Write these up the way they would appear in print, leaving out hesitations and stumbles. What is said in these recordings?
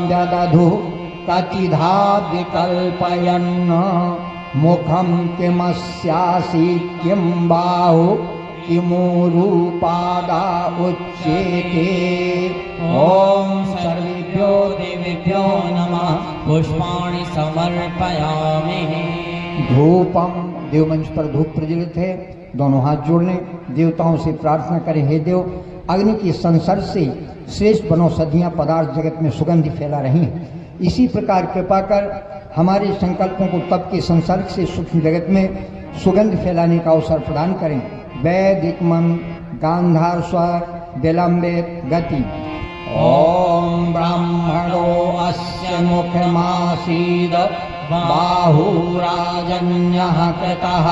व्यदधु कचिधा विकल्पयन् मुखं किमस्यासि किं बाहु किमूरूपादा उच्येते। ओम सर्वेभ्यो देवेभ्यो नमः। पुष्पाणि समर्पयामि। धूपम, देव मंच पर धूप प्रज्वलित है, दोनों हाथ जोड़ लें, देवताओं से प्रार्थना करें, हे देव अग्नि की संसर्ग से श्रेष्ठ वनौषधियाँ पदार्थ जगत में सुगंधि फैला रही हैं। इसी प्रकार कृपा कर हमारे संकल्पों को तप के संसर्ग से सूक्ष्म जगत में सुगंध फैलाने का अवसर प्रदान करें। वैदिक मन गांधार स्वर विलंबित गति। ओम ब्राह्मणो अस्य मुखमासीद बाहुराजन्यः कृतः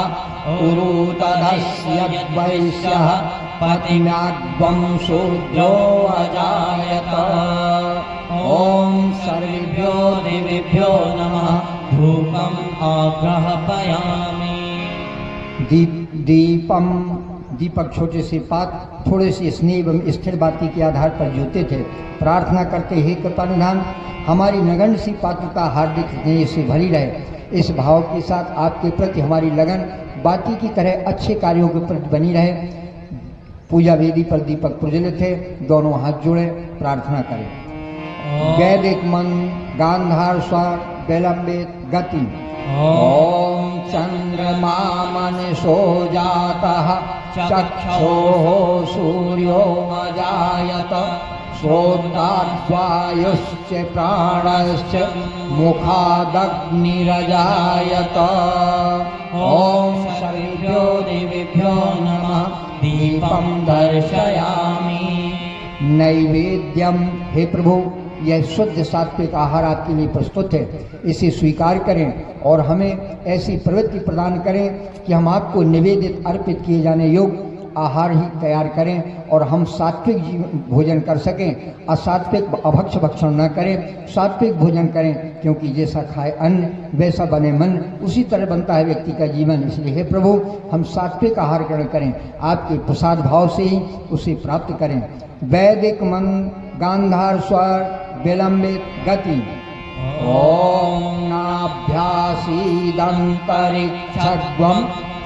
उरुतधस्य वैश्यः पतिम्याद्वं शूद्रो अजायत। ओम सर्वेभ्यो देवेभ्यो नमः। धूपम् आग्रहपयामि। दीपम, दीपक छोटे से पात थोड़े से स्नेह एवं स्थिर बाती के आधार पर ज्योते थे। प्रार्थना करते हे कृपानिधान हमारी नगण्य सी पात्रता हार्दिक स्नेह से भरी रहे। इस भाव के साथ आपके प्रति हमारी लगन बाती की तरह अच्छे कार्यों के प्रति बनी रहे। पूजा वेदी पर दीपक प्रज्वलित है, दोनों हाथ जोड़े प्रार्थना करें। वैदिक मन गांधार स्वर विलंबित गति। ओम चंद्रमा मनसो जातः चक्षुः सूर्यो अजायत। श्रोत्राद्वायुश्च प्राणश्च मुखादग्निरजायत। ओम सर्वेभ्यो देवेभ्यो नमः। दीपं दर्शयामि। नैवेद्यम, हे प्रभु यह शुद्ध सात्विक आहार आपके लिए प्रस्तुत है, इसे स्वीकार करें और हमें ऐसी प्रवृत्ति प्रदान करें कि हम आपको निवेदित अर्पित किए जाने योग्य आहार ही तैयार करें और हम सात्विक भोजन कर सकें, असात्विक अभक्ष भक्षण न करें, सात्विक भोजन करें, क्योंकि जैसा खाए अन्न वैसा बने मन, उसी तरह बनता है व्यक्ति का जीवन। इसलिए हे प्रभु हम सात्विक आहार ग्रहण करें, आपके प्रसाद भाव से ही उसे प्राप्त करें। वैदिक मन गांधार स्वर विलंबित गति। ओम नाभ्यासीदंतरिक्षध्वं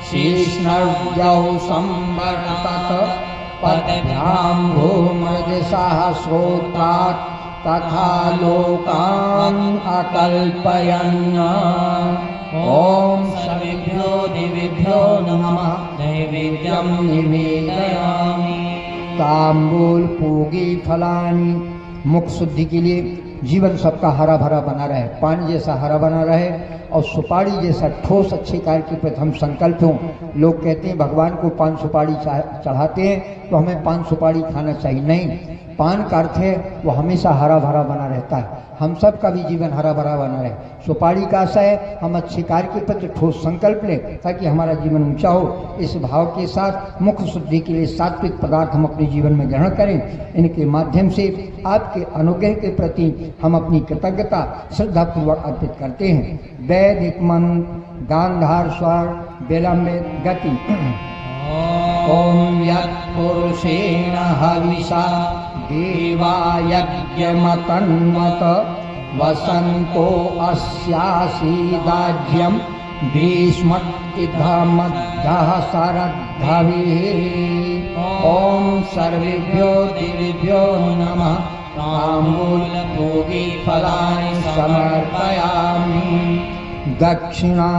शीर्ष्णर्जौ संवर्तत। पदभ्यां भूमृजसः श्रोत्रात् तथा लोकान् अकल्पयन्। ओम सर्वेभ्यो देवेभ्यो नमः। नैवेद्यं निवेदयामि। तांबूल पूगी फलानी, मुख शुद्धि के लिए जीवन सबका हरा भरा बना रहे, पानी जैसा हरा बना रहे और सुपारी जैसा ठोस अच्छे कार्य के प्रति हम संकल्प हों। लोग कहते हैं भगवान को पान सुपारी चढ़ाते हैं तो हमें पान सुपारी खाना चाहिए, नहीं। पान का अर्थ है वो हमेशा हरा भरा बना रहता है, हम सब का भी जीवन हरा भरा बना रहे। सुपारी का आशा है हम अच्छे कार्य के प्रति ठोस संकल्प लें ताकि हमारा जीवन ऊंचा हो। इस भाव के साथ मुख शुद्धि के लिए सात्विक पदार्थ हम अपने जीवन में ग्रहण करें। इनके माध्यम से आपके अनुग्रह के प्रति हम अपनी कृतज्ञता श्रद्धापूर्वक अर्पित करते हैं। वैदिक मन गांधार स्वर विलंबित गति। ओम यत्पुरुषेण हविषा देवा यज्ञमतन्वत। वसंतो अस्यासीदाज्यं भीष्मद्मध्यः शरद्धविः। ओम सर्वेभ्यो देवेभ्यो नमः। ताम्बूलपूगी फलानि समर्पयामि। दक्षिणा,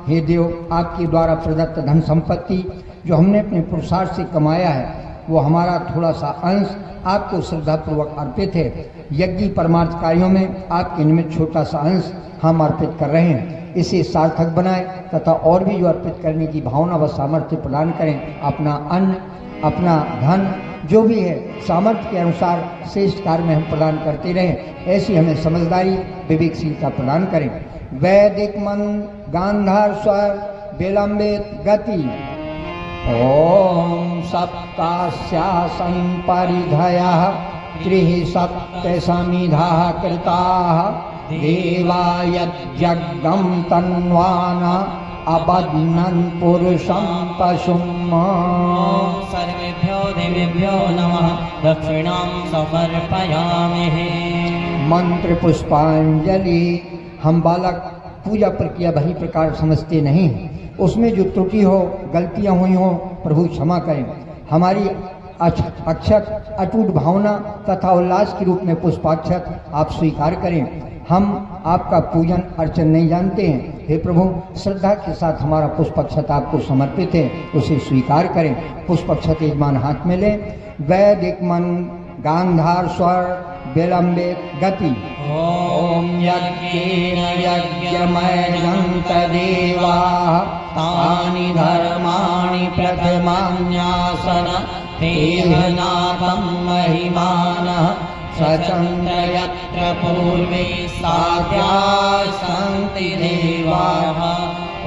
हे देव आपके द्वारा प्रदत्त धन संपत्ति जो हमने अपने पुरुषार्थ से कमाया है वो हमारा थोड़ा सा अंश आपको श्रद्धापूर्वक अर्पित है। यज्ञ परमार्थ कार्यों में आपके निमित्त छोटा सा अंश हम अर्पित कर रहे हैं। इसे सार्थक बनाएं तथा और भी जो अर्पित करने की भावना व सामर्थ्य प्रदान करें। अपना अन्न, अपना धन जो भी है सामर्थ्य के अनुसार श्रेष्ठ कार्य में हम प्रदान करते रहें। ऐसी हमें समझदारी विवेकशीलता प्रदान करें। वैदिक मन गांधार स्वर विलंबित गति। ओम सप्तास्यासन् परिधयः त्रिः सप्त समिधाः कृताः। देवा यज्ञं तन्वाना अबध्नन् पुरुषं पशुम्। सर्वेभ्यो देवेभ्यो नमः। दक्षिणां समर्पयामि। मंत्र पुष्पांजलि। हम बालक पूजा प्रक्रिया भली प्रकार समझते नहीं, उसमें जो त्रुटि हो, गलतियां हुई हो, प्रभु क्षमा करें। हमारी अक्षत अटूट भावना तथा उल्लास के रूप में पुष्पाक्षत आप स्वीकार करें। हम आपका पूजन अर्चन नहीं जानते हैं, हे प्रभु श्रद्धा के साथ हमारा पुष्पाक्षत आपको समर्पित है, उसे स्वीकार करें। पुष्पाक्षत यजमान हाथ में लें। वैदिक मन गांधार स्वर विलंबित गति। ॐ यज्ञेन यज्ञमयजन्त देवाः तानि धर्माणि प्रथमान्यासन देहनाथं महिमानः सचन्द्र यत्र पूर्वे साध्याः सन्ति देवाः।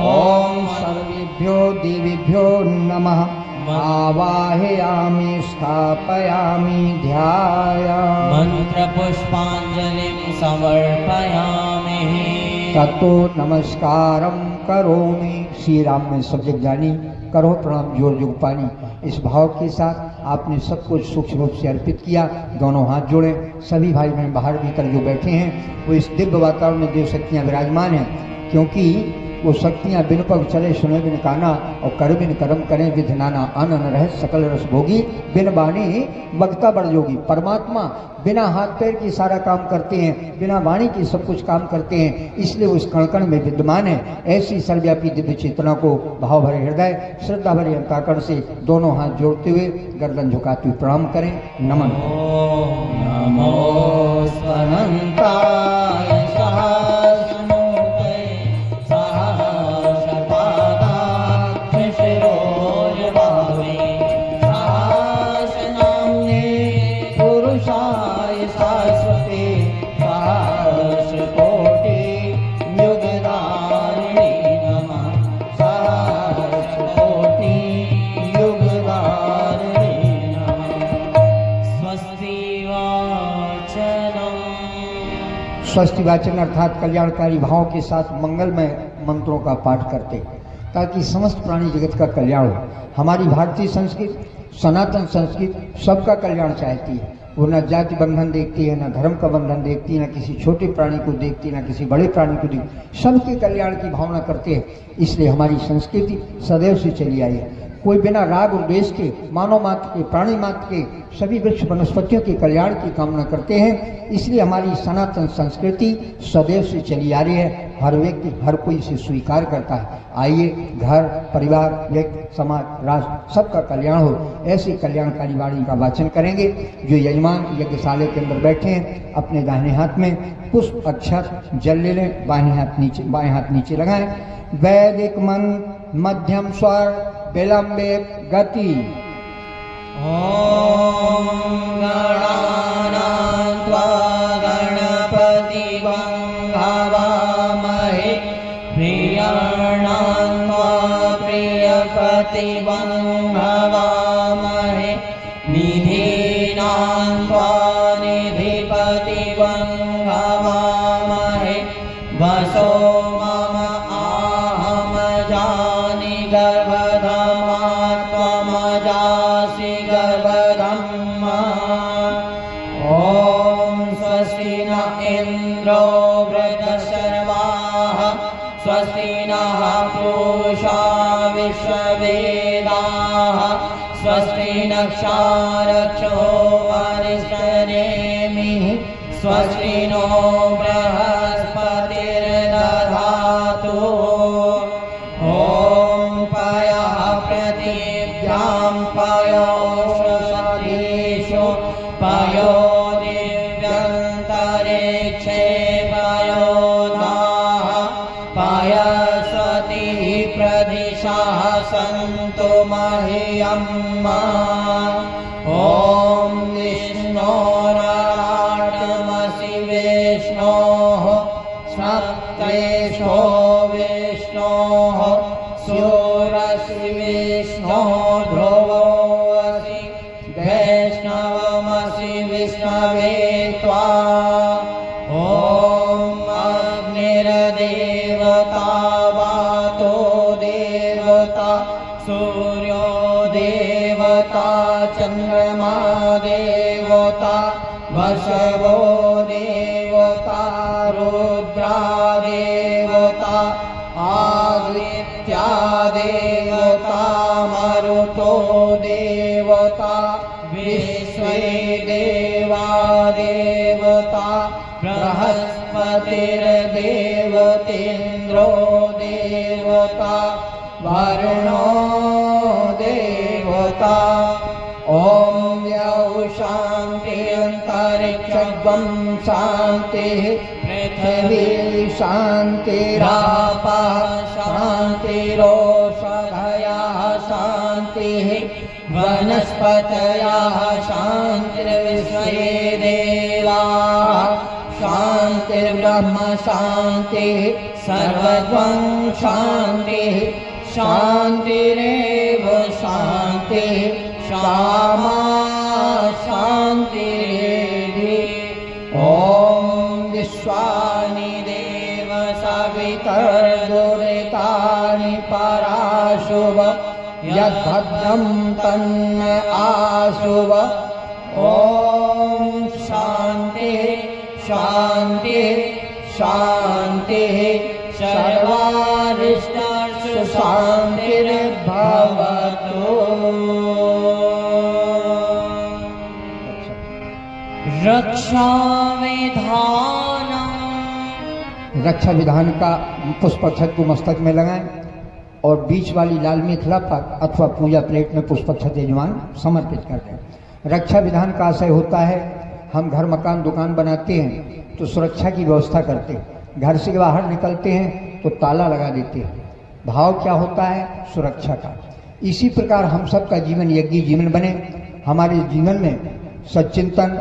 ॐ सर्वेभ्यो देवेभ्यो नमः। आवाहयामि स्थापयामि ध्यायामि। मन्त्रपुष्पाञ्जलिं समर्पयामि। ततो नमस्कारं करोमि। श्री राम में सब जग जानी, करो प्रणाम जोर जुग पानी। इस भाव के साथ आपने सब कुछ सूक्ष्म रूप से अर्पित किया। दोनों हाथ जोड़े। सभी भाई बहन बाहर भीतर जो बैठे हैं वो इस दिव्य वातावरण में देव शक्तियाँ विराजमान हैं, क्योंकि वो शक्तियाँ बिन पग चले सुने बिन काना और कर बिन कर्म करें विधि नाना। आनन रह सकल रस भोगी बिन बाणी बगता बड़ जोगी। परमात्मा बिना हाथ पैर की सारा काम करते हैं, बिना वाणी की सब कुछ काम करते हैं, इसलिए उस कण कण में विद्यमान है। ऐसी सर्वव्यापी दिव्य चेतना को भाव भरे हृदय श्रद्धा भरे अंतःकरण से दोनों हाथ जोड़ते हुए गर्दन झुकाते हुए प्रणाम करें। नमन। नमो अनंताय स्वस्ति वाचन अर्थात कल्याणकारी भाव के साथ मंगलमय मंत्रों का पाठ करते, ताकि समस्त प्राणी जगत का कल्याण हो। हमारी भारतीय संस्कृति सनातन संस्कृति सबका कल्याण चाहती है। वो न जाति बंधन देखती है, न धर्म का बंधन देखती है, न किसी छोटे प्राणी को देखती है, न किसी बड़े प्राणी को देखती, सबके कल्याण की भावना करते हैं। इसलिए हमारी संस्कृति सदैव से चली आई है। कोई बिना राग और द्वेष के मानव मात्र के, प्राणी मात्र के, सभी वृक्ष वनस्पतियों के कल्याण की कामना करते हैं। इसलिए हमारी सनातन संस्कृति सदैव से चली आ रही है। हर व्यक्ति हर कोई इसे स्वीकार करता है। आइए घर परिवार व्यक्ति समाज राष्ट्र सबका कल्याण हो, ऐसी कल्याणकारी वाणी का वाचन करेंगे। जो यजमान यज्ञशाला के अंदर बैठे हैं अपने दाहिने हाथ में पुष्प अक्षत जल ले लें, बाएं हाथ नीचे लगाएं। वैदिक मन मध्यम स्वर विलंबित गति। ॐ गणानां त्वा गणपतिं हवामहे प्रियाणां त्वा प्रियपतिं हवामहे निधीनां त्वा निधिपतिं हवामहे वसो मम आहम जानि गर्भधमा त्वमजासि गर्भधम्मा। ॐ स्वस्ति न इन्द्रो वृद्धशर्वाः स्वस्ति नः पूषा विश्ववेदाः स्वस्ति नक्षारक्षो अरिष्टनेमिः स्वस्ति नो बृहस्पतिर्दधातु। ॐ पयः पृथिव्यां पयोषधीषु पयो दिव्यन्तरिक्षे पयोधाः पयस्वतिः प्रदिशाः सन्तु मह्यम्। ॐ विष्णोराटमसि विष्णोः सप्तेशो विष्णोः सूरसि विष्णो ध्रुवोऽसि वैष्णवमसि विष्णवे त्वा। ॐ अग्निर्देवता वातो देवता सूर्यो देवता चन्द्रमा देवता वसवो देव देवता विश्वे देवा देवता बृहस्पतिर्देवतेन्द्रो देवता वरुणो देवता ॐ यौ शान्ति अन्तरिक्षं शान्तिः पृथिवी शान्तिरापः शान्तिरोषधयः शान्तिः वनस्पतयः शान्तिर्विश्वे देवाः शान्तिर्ब्रह्म शान्तिः सर्वत्वं शान्तिः शान्तिरेव शान्तिः क्षमा शान्तिरेधि ॐ विश्वानि देव सवितर्दुरितानि पराशुभ यद्भद्रं तन्न आशुभ ॐ शान्तिः शान्तिः शान्तिः सर्वारिष्टासु शान्तिर्भवतु। रक्षा विधान का पुष्पक्षत को मस्तक में लगाएं और बीच वाली लाल मेखला पर अथवा पूजा प्लेट में पुष्पक्षत यजमान समर्पित कर दें। रक्षा विधान का आशय होता है, हम घर मकान दुकान बनाते हैं तो सुरक्षा की व्यवस्था करते हैं, घर से बाहर निकलते हैं तो ताला लगा देते हैं। भाव क्या होता है? सुरक्षा का। इसी प्रकार हम सब का जीवन यज्ञ जीवन बने, हमारे जीवन में सच्चिंतन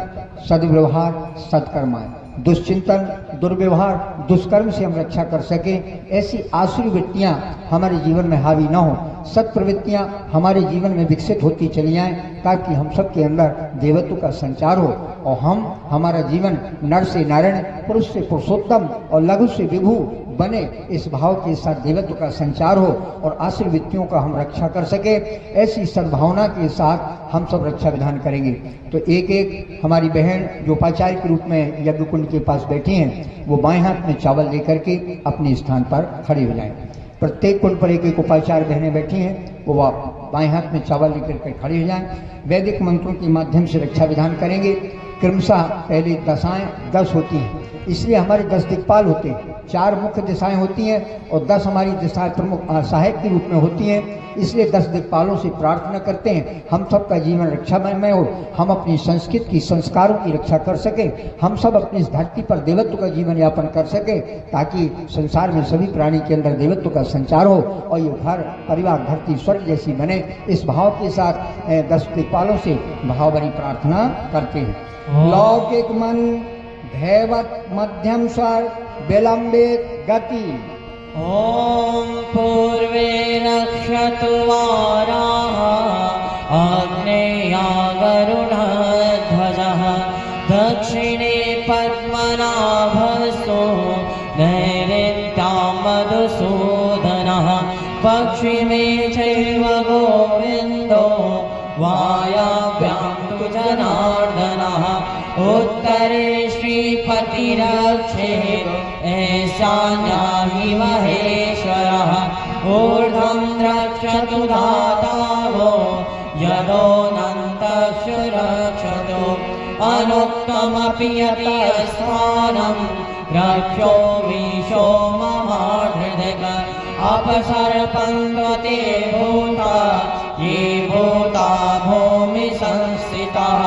सद्व्यवहार सत्कर्माएं, दुश्चिंतन दुर्व्यवहार दुष्कर्म से हम रक्षा कर सकें, ऐसी आसुरी वृत्तियाँ हमारे जीवन में हावी न हो, सत्प्रवृत्तियाँ हमारे जीवन में विकसित होती चली आएँ, ताकि हम सब के अंदर देवत्व का संचार हो और हम हमारा जीवन नर से नारायण पुरुष से पुरुषोत्तम और लघु से विभु बने। इस भाव के साथ देवत्व का संचार हो और आसुरी वृत्तियों का हम रक्षा कर सके, ऐसी सद्भावना के साथ हम सब रक्षा विधान करेंगे। तो एक एक हमारी बहन जो उपाचार्य के रूप में यज्ञ कुंड के पास बैठी हैं, वो बाएं हाथ में चावल लेकर के अपने स्थान पर खड़ी हो जाएं। प्रत्येक कुंड पर एक एक उपाचार्य बहनें बैठी हैं, वो बाएं हाथ में चावल लेकर के खड़ी हो जाएं। वैदिक मंत्रों के माध्यम से रक्षा विधान करेंगे। क्रमशः पहले दशाएं 10 होती हैं, इसलिए हमारे 10 दिक्पाल होते हैं। 4 मुख्य दिशाएं होती हैं और 10 हमारी दिशाएं प्रमुख सहायक के रूप में होती हैं, इसलिए 10 दिक्पालों से प्रार्थना करते हैं हम सब का जीवन रक्षामय हो, हम अपनी संस्कृति की संस्कारों की रक्षा कर सकें, हम सब अपनी इस धरती पर देवत्व का जीवन यापन कर सकें, ताकि संसार में सभी प्राणी के अंदर देवत्व का संचार हो और ये घर परिवार धरती स्वर्ग जैसी बने। इस भाव के साथ 10 दिक्पालों से भाव भरी प्रार्थना करते हैं। लौकिक मन धैवत मध्यम स्वर विलंबित गति। ॐ पूर्वे रक्षतु वाराः आग्नेया गरुडध्वजः दक्षिणे पद्मनाभस्तु नैऋत्यां मधुसूदनः पश्चिमे चैव गोविन्दो वायव्यां तु जनार्दनः उत्तरे श्रीपतिरक्षेत् ईशान्याहि महेश्वरः ऊर्ध्वं रक्षतु धातारो यदोऽनन्तस्य रक्षतु अनुक्तमपि यतिस्थानं रक्षो विशो ममाहृदग अपसर्पन्त्वते भूता ये भूता भूमि संस्थिताः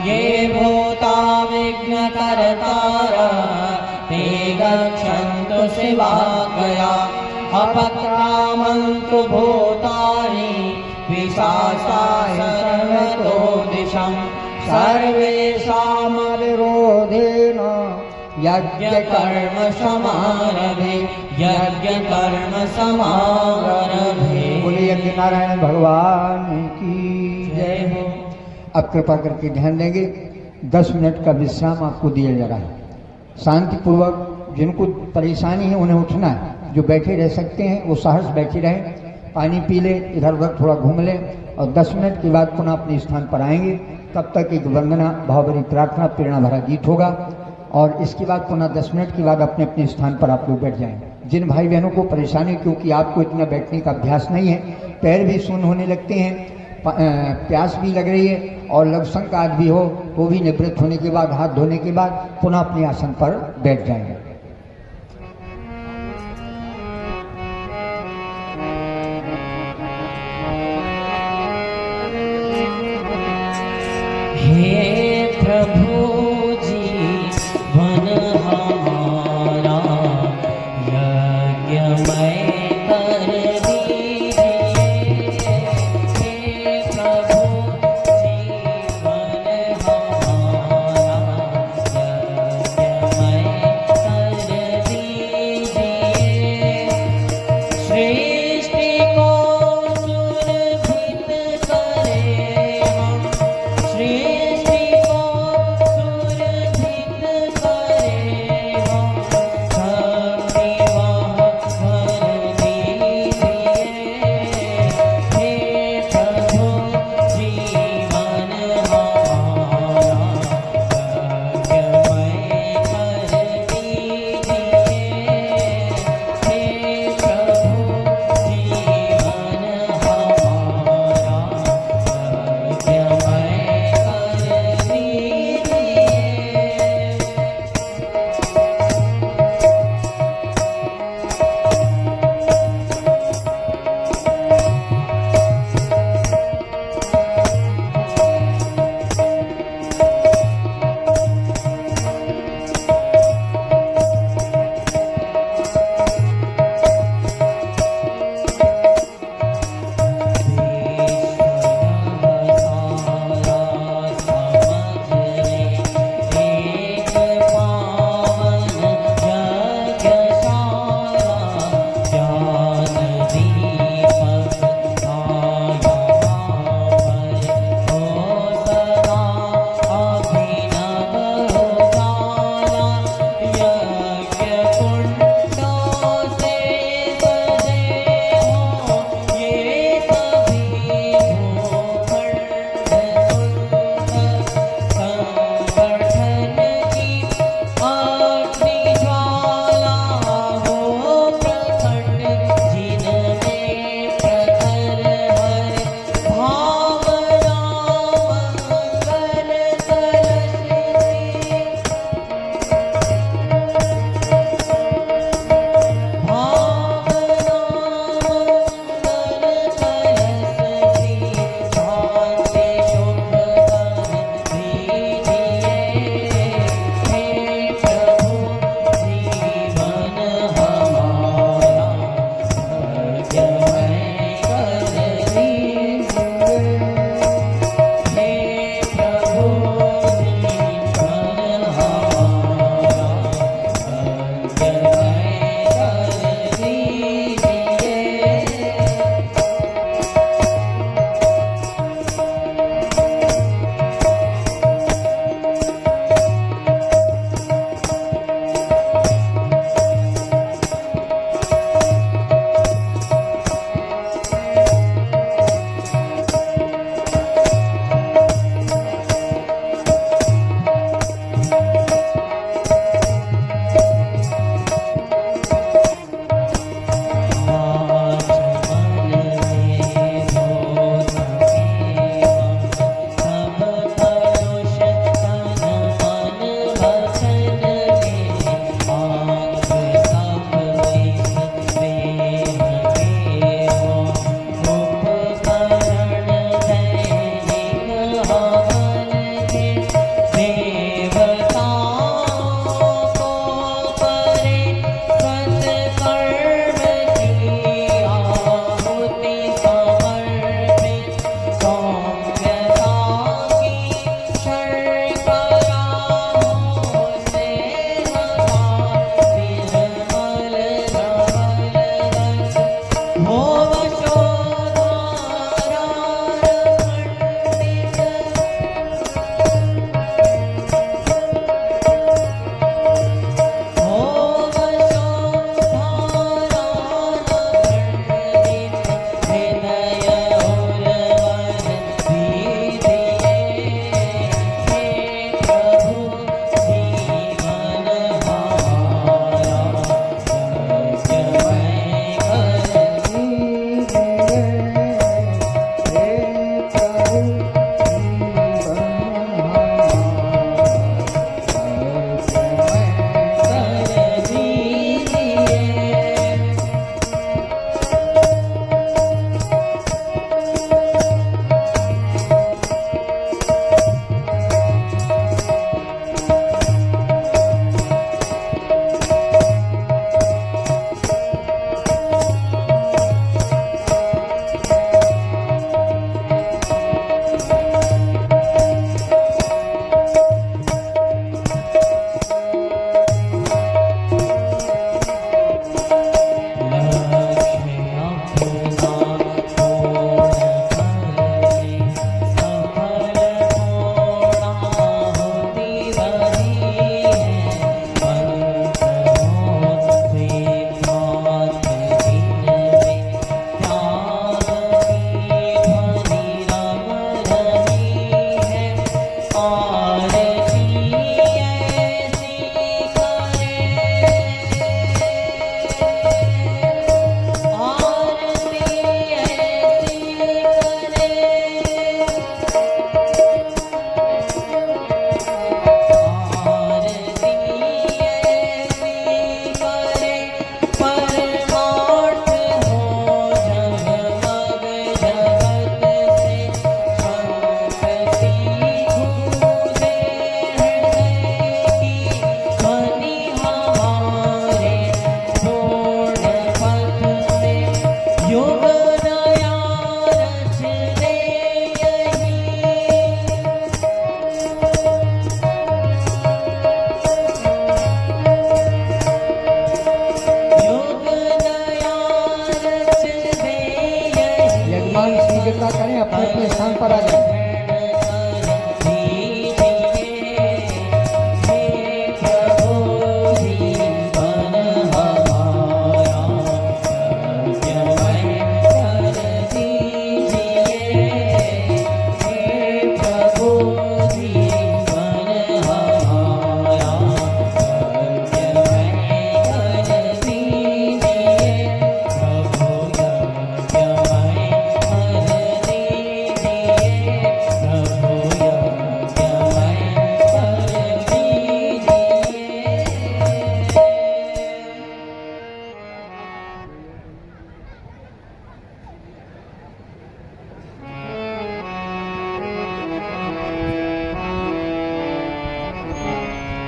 ये भूता विघ्नकर्तार ते गच्छन्तु शिवाज्ञया अपक्रामन्तु भूतानि पिशाचाय सर्वतो दिशं सर्वेषामविरोधेन यज्ञकर्म समारभे यज्ञकर्म समारभे। बोलिए यज्ञ नारायण भगवान की जय हो। अब कृपा करके ध्यान देंगे, 10 मिनट का विश्राम आपको दिया जा रहा है। शांतिपूर्वक जिनको परेशानी है उन्हें उठना है, जो बैठे रह सकते हैं वो साहस बैठे रहें, पानी पी ले, इधर उधर थोड़ा घूम लें और 10 मिनट के बाद पुनः अपने स्थान पर आएंगे। तब तक एक वंदना भावभरी प्रार्थना प्रेरणा भरा गीत होगा और इसके बाद पुनः 10 मिनट के बाद अपने अपने स्थान पर आप लोग बैठ जाएंगे। जिन भाई बहनों को परेशानी, क्योंकि आपको इतना बैठने का अभ्यास नहीं है, पैर भी शून्य होने लगते हैं, प्यास भी लग रही है और लघुशंका भी हो, वो भी निवृत्त होने के बाद, हाथ धोने के बाद पुनः अपने आसन पर बैठ जाएंगे। हे प्रभु जीवन हमारा यज्ञमय कर दीजिए। हे प्रभु जीवन हमारा यज्ञमय कर दीजिए। सृष्टि को सुरभित करे हम, सृष्टि को पर आ जाए।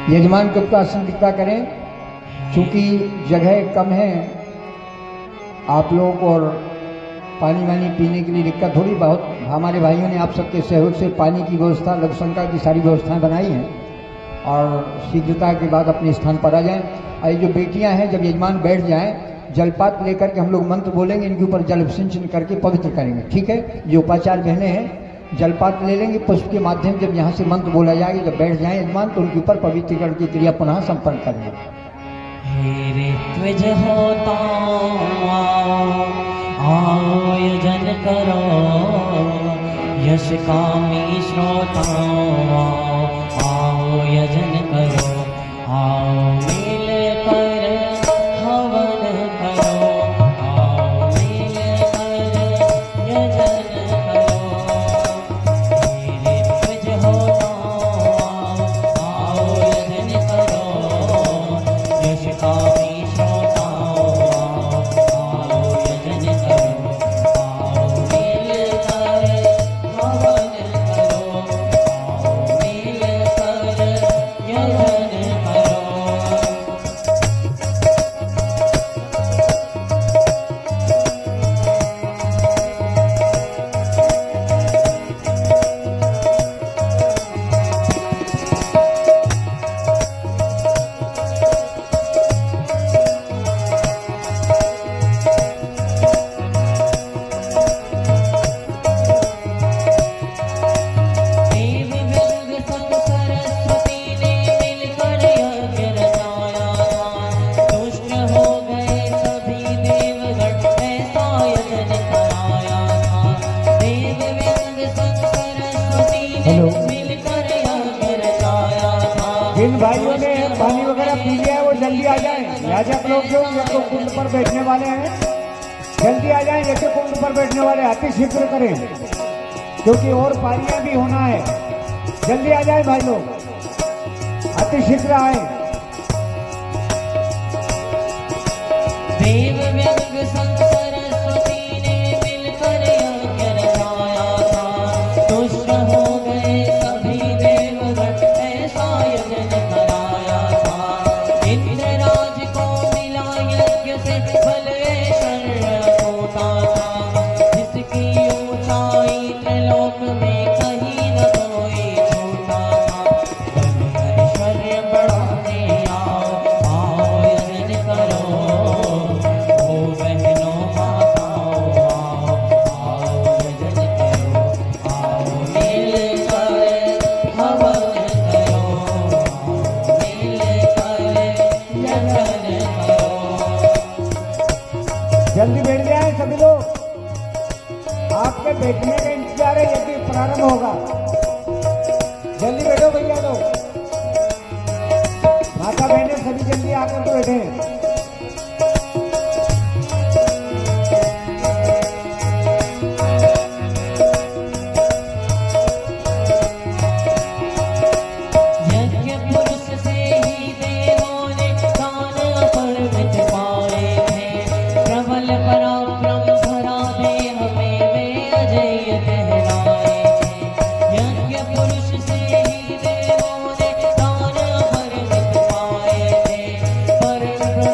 यजमान को प्रासंगिकता करें, चूँकि जगह कम है, आप लोगों को और पानी वानी पीने के लिए दिक्कत थोड़ी बहुत। हमारे भाइयों ने आप सबके सहयोग से पानी की व्यवस्था, लघुशंका की सारी व्यवस्थाएं बनाई हैं और शीघ्रता के बाद अपने स्थान पर आ जाएं। और ये जो बेटियां हैं, जब यजमान बैठ जाएं, जलपात लेकर के हम लोग मंत्र बोलेंगे, इनके ऊपर जल सिंचन करके पवित्र करेंगे। ठीक है? जो उपाचार बहनें हैं जलपात ले लेंगे, पुष्प के माध्यम जब यहाँ से मंत्र बोला जाएगा, जब बैठ जाए यजमान तो उनके ऊपर पवित्रीकरण की क्रिया पुनः संपन्न करेंगे। हे ऋत्विज होता आयोजन करो, यश कामी श्रोता आयोजन करो, आओ मिल कर हवन करो, आओ मिल कर यजन करो। हे ऋत्विज होता आयोजन करो, यश कामी श्रोता आओ यजन करो, आओ मिल कर हवन करो, आओ मिल कर यजन करो। देवी बिंद संग सरस्वती ने मिलकर यज्ञ रचाया था, दुष्ट हो गए सभी देवगण ऐसा यजन कराया था। देवी बिंद संग सरस्वती ने हेलो। मिलकर यज्ञ रचाया था। जिन भाइयों ने पानी वगैरह पी लिया है वो जल्दी आ जाएं। राजा लोग जो कुंड पर बैठने वाले हैं जल्दी आ जाएं, जैसे कुंड पर बैठने वाले अति शीघ्र करें, क्योंकि और पारियां भी होना है। जल्दी आ जाए भाई लोग, अति शीघ्र आए। देव व्यंग संग सरस्वती ने मिलकर यज्ञ रचाया था, दुष्ट हो गए सभी देवगण ऐसा यजन कराया था। इंद्रराज को मिला यज्ञ से बल ऐश्वर्य होता था, जिसकी ऊंचाई त्रिलोक में कहीं न कोई छूता था। बल ऐश्वर्य बढ़ाने आओ यजन करो, ओ बहनों माताओं आओ यजन करो, आओ मिल कर हवन करो, आओ मिल कर यजन करो। जल्दी बैठ जाए सभी लोग, आपके बैठने का इंतजार है, यदि प्रारंभ होगा। जल्दी बैठो भैया लोग, माता बहने सभी जल्दी आकर के बैठे हैं। यज्ञ पुरुष से ही देवों ने दान अपर्वित पाए थे, प्रबल पराक्रम भरा देह में वे अजय कहलाए थे। यज्ञ पुरुष से ही देवों ने दान अपर्वित पाए थे, परम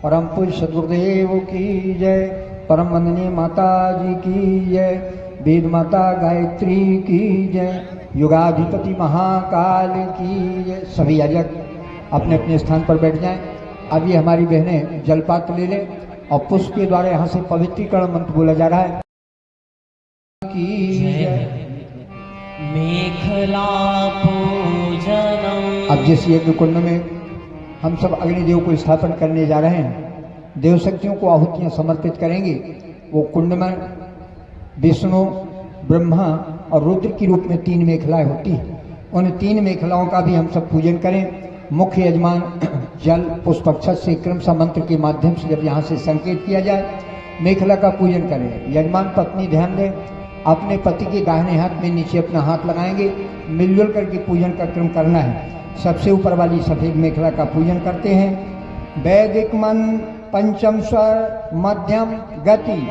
परम पूज्य सद्गुरुदेव की जय, परम वंदनीय माता जी की जय, वेद माता गायत्री की जय, युगाधिपति महाकाल की जय। सभी अजग अपने अपने स्थान पर बैठ जाएं। अब ये हमारी बहनें जलपात्र ले लें और पुष्प के द्वारा यहाँ से पवित्रीकरण मंत्र बोला जा रहा है की जय। मेखला पूजनम। अब जिस यज्ञ कुंड में हम सब अग्निदेव को स्थापन करने जा रहे हैं, देव शक्तियों को आहुतियां समर्पित करेंगे, वो कुंड में विष्णु, ब्रह्मा और रुद्र की रूप में 3 मेखलाएं होती हैं। उन 3 मेखलाओं का भी हम सब पूजन करें। मुख्य यजमान जल पुष्प अक्षत से क्रमशः मंत्र के माध्यम से जब यहाँ से संकेत किया जाए, मेखला का पूजन करें। यजमान पत्नी ध्यान दें, अपने पति के दाहिने हाथ में नीचे अपना हाथ लगाएंगे, मिलजुल करके पूजन का क्रम करना है। सबसे ऊपर वाली सफेद मेखला का पूजन करते हैं। वैदिक मन पंचम स्वर मध्यम गति।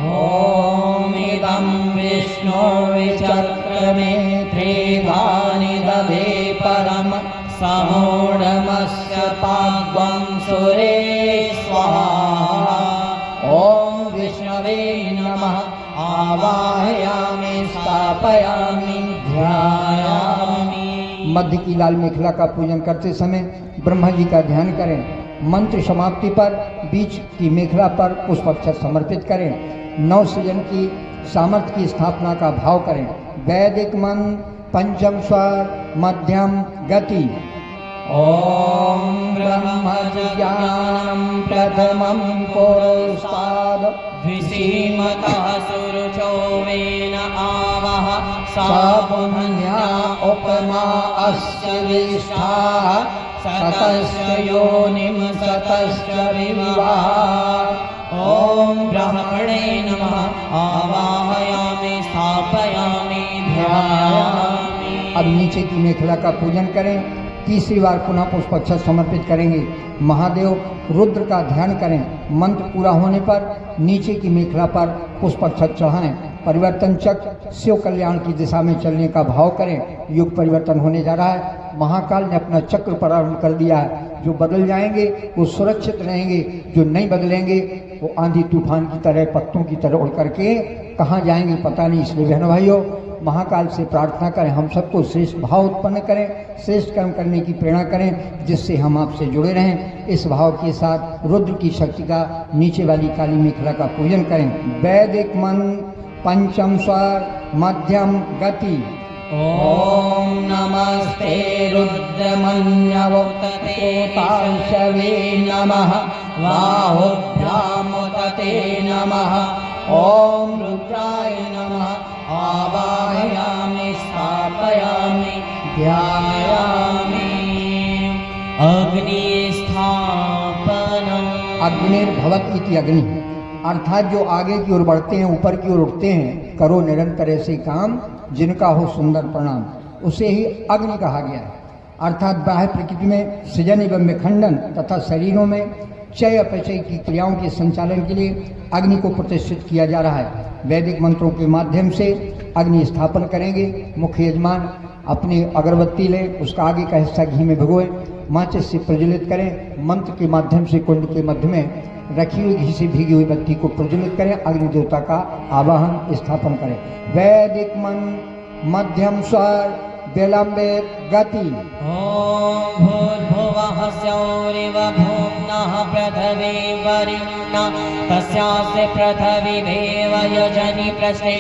ॐ इदं विष्णुर्विचक्रमे त्रिधानि दधे परम समूढमस्य पाग्वं सुरे स्वाहा। ॐ विष्णवे नमः आवाहयामि स्थापयामि ध्यायामि। मध्य की लाल मेखला का पूजन करते समय ब्रह्मा जी का ध्यान करें। मंत्र समाप्ति पर बीच की मेखला पर पुष्पाक्षत समर्पित करें। नव सृजन की सामर्थ्य की स्थापना का भाव करें। वैदिक मन पंचम स्वर मध्यम गति। ॐ ब्रह्मज्ञानं प्रथमं पुरुषाद विसीमतः सुरुचो वेन आवः सा पुण्या उपमा अस्य विष्ठा सतस्य योनिं सतस्य विवाह। ॐ ब्रह्मणे नमः आवाहयामि स्थापयामि ध्यायामि। अब नीचे की मेखला का पूजन करें। तीसरी बार पुनः पुष्पाक्षत समर्पित करेंगे। महादेव रुद्र का ध्यान करें। मंत्र पूरा होने पर नीचे की मेखला पर पुष्पाक्षत चढ़ाएं। परिवर्तन चक्र शिव कल्याण की दिशा में चलने का भाव करें। युग परिवर्तन होने जा रहा है। महाकाल ने अपना चक्र प्रारंभ कर दिया है। जो बदल जाएंगे वो सुरक्षित रहेंगे, जो नहीं बदलेंगे वो आंधी तूफान की तरह पत्तों की तरह उड़ करके कहाँ जाएंगे पता नहीं। इसलिए बहनों भाइयों, महाकाल से प्रार्थना करें, हम सबको श्रेष्ठ भाव उत्पन्न करें, श्रेष्ठ कर्म करने की प्रेरणा करें, जिससे हम आपसे जुड़े रहें। इस भाव के साथ रुद्र की शक्ति का नीचे वाली काली मेखला का पूजन करें। वैदिक मन पंचम स्वर मध्यम गति। ॐ नमस्ते रुद्रमन्यवोक्तते पार्श्वे नमः बाहुभ्यामुतते नमः। ॐ रुद्राय नमः आवाहयामि स्थापयामि ध्यायामि। अग्निस्थापनम्। अग्निर्भवत इति अग्नि, अर्थात जो आगे की ओर बढ़ते हैं, ऊपर की ओर उठते हैं, करो निरंतर ऐसे काम जिनका हो सुंदर परिणाम, उसे ही अग्नि कहा गया है। अर्थात बाह्य प्रकृति में सृजन एवं विखंडन तथा शरीरों में चय अपचय की क्रियाओं के संचालन के लिए अग्नि को प्रतिष्ठित किया जा रहा है। वैदिक मंत्रों के माध्यम से अग्नि स्थापन करेंगे। मुख्य यजमान अपनी अगरबत्ती ले, उसका आगे का हिस्सा घी में भिगोए, माचिस से प्रज्वलित करें। मंत्र के माध्यम से कुंड के मध्य में रखी हुई घी से भीगी हुई बत्ती को प्रज्वलित करें। अग्नि देवता का आवाहन स्थापन करें। वैदिक मन मध्यम स्वर विलंबित गति। ॐ भूर्भुवः स्यौरिव भूम्नः पृथिवी वरिण्यः तस्यास्य पृथिवीमेव यजनि पृष्ठे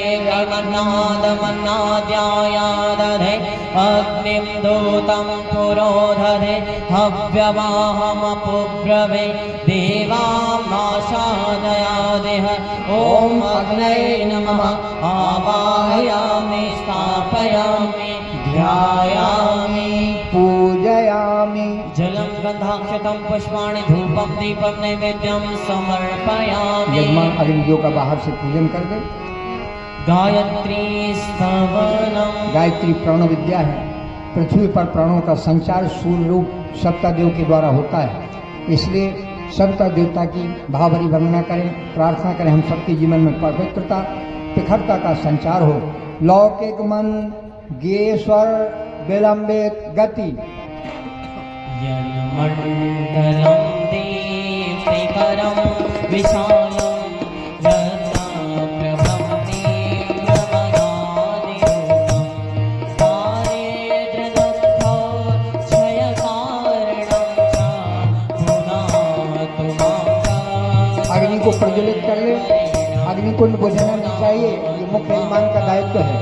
मन्नादमन्नाद्यायादधे अग्निं दूतं पुरोधधे हव्यवाहमपुब्रवे देवामाशादयादिह। ॐ अग्नये नमः आवाहयामि स्थापयामि ध्यायामि पूजयामि। जलं गन्धाक्षतं पुष्पाणि धूपं दीपं नैवेद्यं समर्पयामि। यजमान अग्निदेव का बाहर से पूजन कर दे। गायत्री स्तवनम। गायत्री प्राण विद्या है। पृथ्वी पर प्राणों का संचार सूर्य रूप सप्तादेव के द्वारा होता है। इसलिए सप्ता देवता की भावभरी वंदना करें, प्रार्थना करें, हम सबके जीवन में पवित्रता तिखरता का संचार हो। लौकिक मन गेश्वर विलंबित गति। यन्मण्डलं दीप्ति करं विशालं रत्नप्रभं तीव्रमनादिरूपं दारिद्र्यदुःखक्षयकारणं च पुनातु मां अग्नि को प्रज्वलित कर ले। अग्नि को बुझाना नहीं चाहिए, ये मुख्य यजमान का दायित्व है।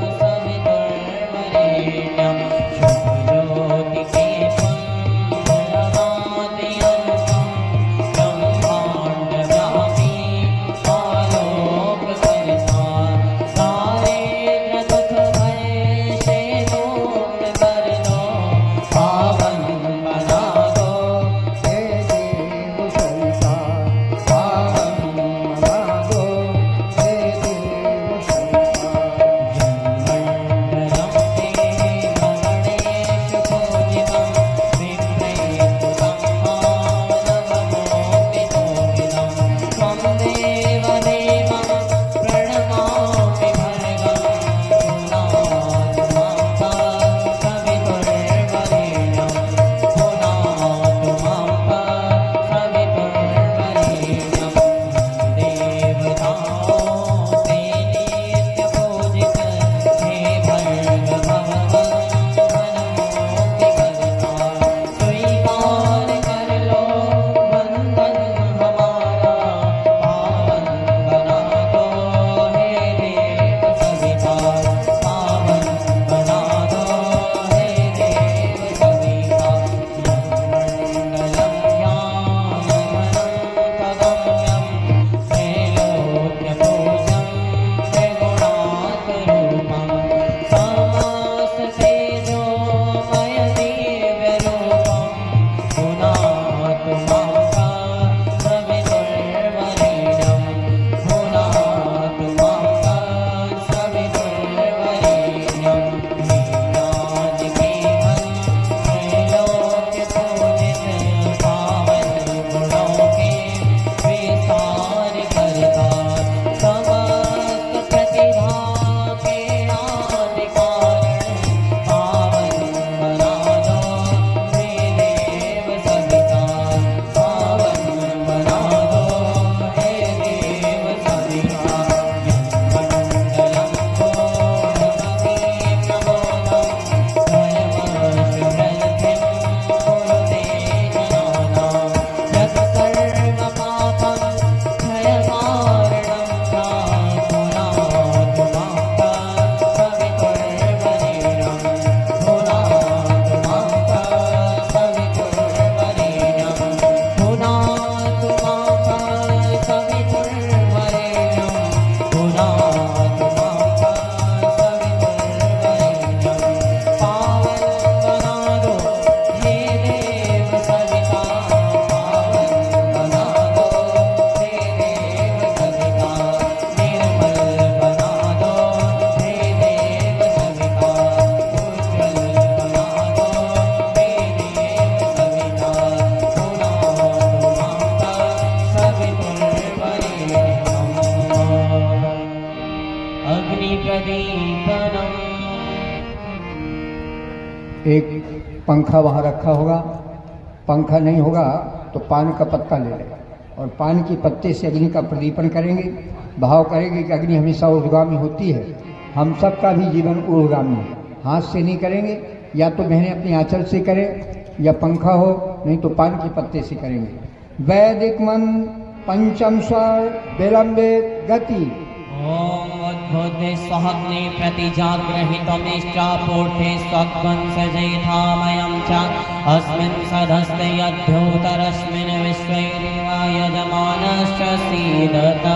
एक पंखा वहाँ रखा होगा, पंखा नहीं होगा तो पान का पत्ता ले लें और पान की पत्ते से अग्नि का प्रदीपन करेंगे। भाव करेंगे कि अग्नि हमेशा ऊर्ध्वगामी होती है, हम सब का भी जीवन ऊर्ध्वगामी है। हाथ से नहीं करेंगे, या तो बहनें अपने आंचल से करें या पंखा हो, नहीं तो पान के पत्ते से करेंगे। वैदिक मन पंचम स्वर विलंबे गति। ओम उद्बुद्धे स्वग्ने प्रतिजाग्रहितमिष्टापूर्थे स्वग्वंसजेथामयं च अस्मिन् सदस्ते यद्योतरस्मिन् विश्वे देवा यजमानश्च सीदत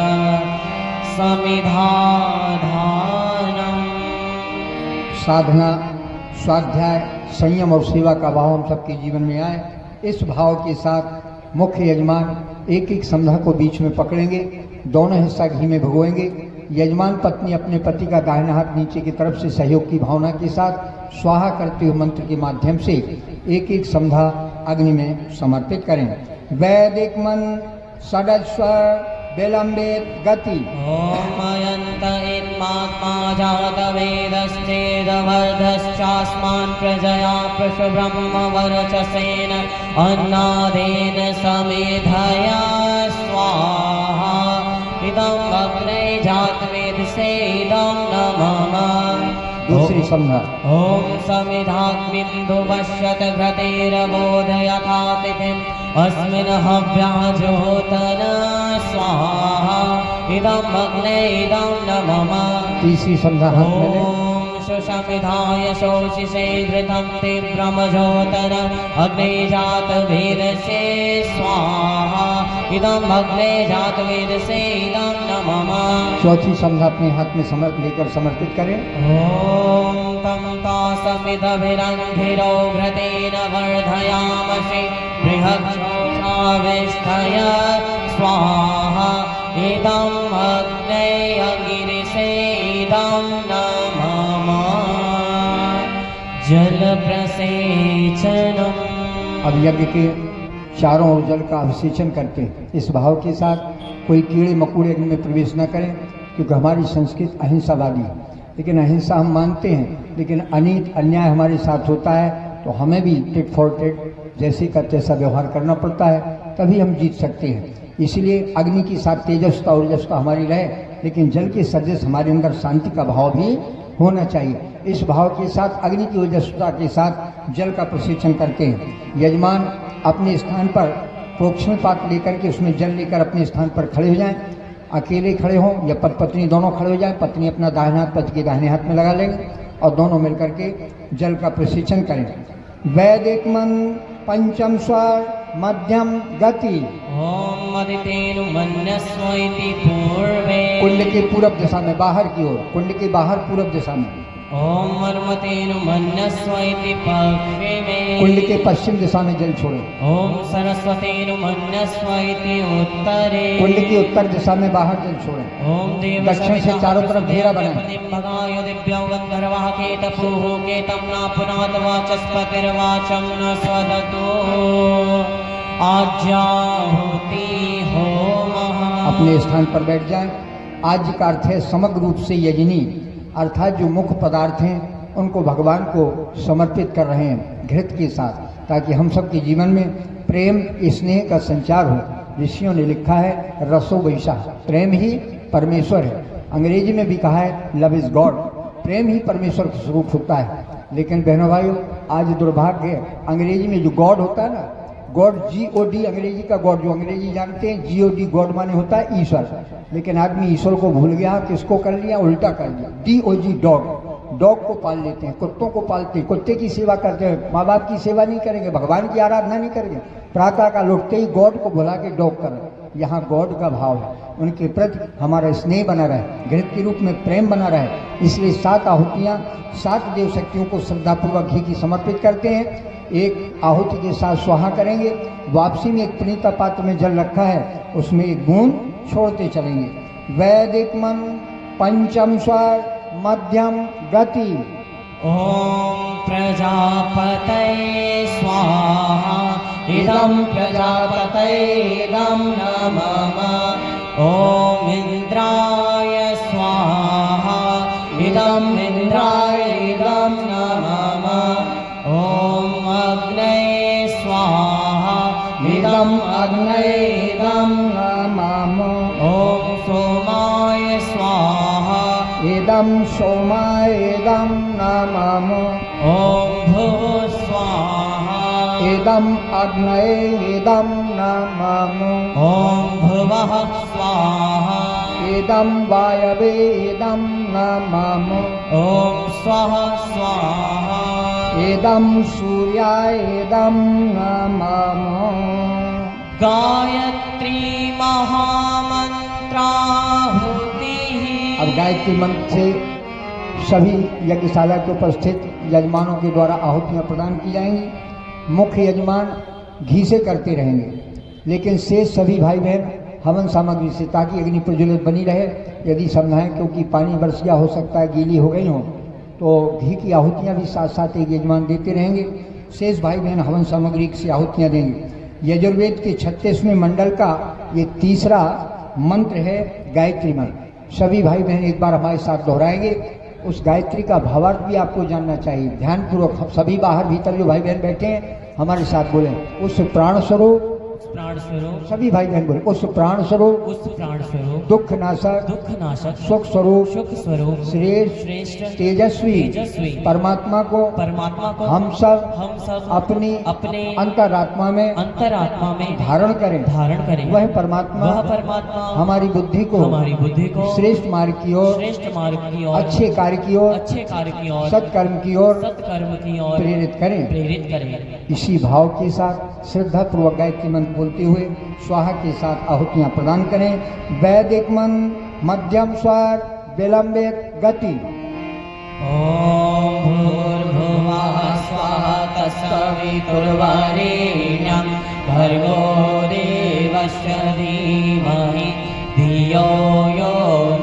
समिधाधानम्। साधना, स्वाध्याय, संयम और सेवा का भाव हम सबके जीवन में आए। इस भाव के साथ मुख्य यजमान एक एक संधा को बीच में पकड़ेंगे, दोनों हिस्सा घी में भिगोएंगे। यजमान पत्नी अपने पति का दाहिना हाथ नीचे की तरफ से सहयोग की भावना के साथ स्वाहा करते हुए मंत्र के माध्यम से एक एक संधा अग्नि में समर्पित करें। वैदिक मन षड्स्वर विलंबित गति। ओमयन्त इत्मात्मा जातवेदश्चेदवर्धश्चास्मान् प्रजया पशुब्रह्मवर्चसेन अन्नादेन समेधया स्व स्वाहा इदं अग्ने जातवेदसे इदं नमः दूसरी संध्या। ॐ समिधाग्निन्दुपश्यत घृतेरबोधयथातिथिम् अस्मिन् हव्याजोतन स्वाहा इदं अग्ने इदं नमः तीसरी संध्या हाथ में ले। ॐ सुषमिधाय शोषिषे घृतं तीव्रमजोतर अग्ने जातवेदसे स्वाहा इदं अग्ने जातवेदसे इदं नमः चौथी संध्या अपने हाथ में लेकर समर्पित करें। ॐ तं तासमिदभिरन्धिरो घृतेन वर्धयामसि बृहच्छोषाविष्ठय स्वाहा इदं अग्ने अगिरिषे इदं नमः जलप्रसेचनम्। अब यज्ञ के चारों ओर जल का अभिषेचन करके इस भाव के साथ कोई कीड़े मकोड़े अग्नि में प्रवेश न करें, क्योंकि हमारी संस्कृति अहिंसावादी है। लेकिन अहिंसा हम मानते हैं, लेकिन अनीत अन्याय हमारे साथ होता है तो हमें भी टिट फॉर टिट जैसे का तैसा व्यवहार करना पड़ता है, तभी हम जीत सकते हैं। इसलिए अग्नि की साथ तेजस्ता और ओजस्ता हमारी रहे, लेकिन जल के सदृश हमारे अंदर शांति का भाव भी होना चाहिए। इस भाव के साथ अग्नि की ओजस्ता के साथ जल का प्रसेचन करते हैं। यजमान अपने स्थान पर प्रोक्षण पात्र लेकर के उसमें जल लेकर अपने स्थान पर खड़े हो जाएं। अकेले खड़े हों या पति पत्नी दोनों खड़े हो जाएं। पत्नी अपना दाहिना हाथ पति के दाहिने हाथ में लगा लेंगे और दोनों मिलकर के जल का प्रसेचन करें। वैदिक मन पंचम स्वर मध्यम गति। ॐ मदितेनु मन्यस्व इति पूर्वे कुंड के पूरब दिशा में बाहर की ओर, कुंड के बाहर पूरब दिशा में। ॐ मर्मतेनु मन्यस्व इति पश्चिमे कुंड के पश्चिम दिशा में जल छोड़ें। ॐ सरस्वतेनु मन्यस्व इति उत्तरे कुंड की उत्तर दिशा में बाहर जल छोड़ें। ॐ देव दक्षिण से चारों तरफ घेरा बनाएं। भगाय दिव्यौ गन्धर्वः केतपुः केतं न पुनात वाचस्पतिर्वाचं न स्वदतो आज्याहुति होमः। अपने स्थान पर बैठ जाएं। आज का अर्थ है समग्र रूप से यजनी, अर्थात जो मुख्य पदार्थ हैं उनको भगवान को समर्पित कर रहे हैं घृत के साथ, ताकि हम सब के जीवन में प्रेम स्नेह का संचार हो। ऋषियों ने लिखा है रसो वैसा, प्रेम ही परमेश्वर है। अंग्रेजी में भी कहा है लव इज गॉड, प्रेम ही परमेश्वर का स्वरूप होता है। लेकिन बहनों भाइयों, आज दुर्भाग्य है, अंग्रेजी में जो गॉड होता है ना, गॉड GOD अंग्रेजी का गॉड, जो अंग्रेजी जानते हैं GOD गॉड माने होता है ईश्वर। लेकिन आदमी ईश्वर को भूल गया, किसको कर लिया, उल्टा कर लिया। DOG डॉग, डॉग को पाल लेते हैं, कुत्तों को पालते हैं, कुत्ते की सेवा करते हैं। माँ बाप की सेवा नहीं करेंगे, भगवान की आराधना नहीं करेंगे, प्रातः का लौटते ही गॉड को बुला के डॉग करें। यहाँ गॉड का भाव है, उनके प्रति हमारा स्नेह बना रहे, घृत के रूप में प्रेम बना रहे। इसलिए 7 आहुतियाँ 7 देव शक्तियों को श्रद्धापूर्वक घी की समर्पित करते हैं। एक आहुति के साथ स्वाहा करेंगे। वापसी में एक पुनीता पात्र में जल रखा है, उसमें एक बूंद छोड़ते चलेंगे। वैदिक मन पंचम स्वर मध्यम गति। ॐ प्रजापतये स्वाहा इदं प्रजापतये इदं नमः ॐ इन्द्राय स्वाहा इदं इन्द्राय इदं नमः ॐ अग्नये स्वाहा इदं अग्नये इदं नमः ॐ सोमाय स्वाहा इदं सोमाय इदं नमः ॐ भुव स्वाहा इदं अग्नये इदं नमः ॐ भुवः स्वाहा इदं वायवे इदं नमः ॐ स्वः स्वाहा इदं सूर्याय इदं नमः। गायत्री महामन्त्राहुतिः। अब गायत्री मंत्र से सभी यज्ञशाला के उपस्थित यजमानों के द्वारा आहुतियाँ प्रदान की जाएंगी। मुख्य यजमान घी से करते रहेंगे, लेकिन शेष सभी भाई बहन हवन सामग्री से, ताकि अग्नि प्रज्वलित बनी रहे। यदि समझाएं क्योंकि पानी बरस गया, हो सकता है गीली हो गई हो, तो घी की आहुतियाँ भी साथ साथ एक यजमान देते रहेंगे। शेष भाई बहन हवन सामग्री से आहुतियाँ देंगे। यजुर्वेद के 36वें मंडल का ये तीसरा मंत्र है गायत्री मंत्र। सभी भाई बहन एक बार हमारे साथ दोहराएंगे। उस गायत्री का भावार्थ भी आपको जानना चाहिए। ध्यानपूर्वक सभी बाहर भीतर जो भाई बहन बैठे हैं हमारे साथ बोलें। उस प्राण स्वरूप प्राण स्वरूप सभी भाई बहन बोले उस प्राण स्वरूप उस प्राण स्वरूप दुख नाशक दुख नाशक सुख स्वरूप सुख स्वरूप श्रेष्ठ श्रेष्ठ तेजस्वी तेजस्वी परमात्मा को परमात्मा को हम सब अपने अपनी अंतरात्मा में अंतरात्मा में धारण करें। करें। वह परमात्मा वह परमात्मा हमारी बुद्धि को श्रेष्ठ मार्ग की ओर श्रेष्ठ मार्ग की ओर अच्छे कार्य की ओर अच्छे कार्य की ओर सत्कर्म की ओर सत्कर्म की ओर प्रेरित करें। करें। इसी भाव के साथ श्रद्धा पूर्वक गायत्री मंत्र बोलते हुए स्वाहा के साथ आहुतियां प्रदान करें। वैदिक मंत्र मध्यम स्वर विलंबित गति। ॐ भूर्भुवः स्वः तत्सवितुर्वरेण्यं भर्गो देवस्य धीमहि धियो यो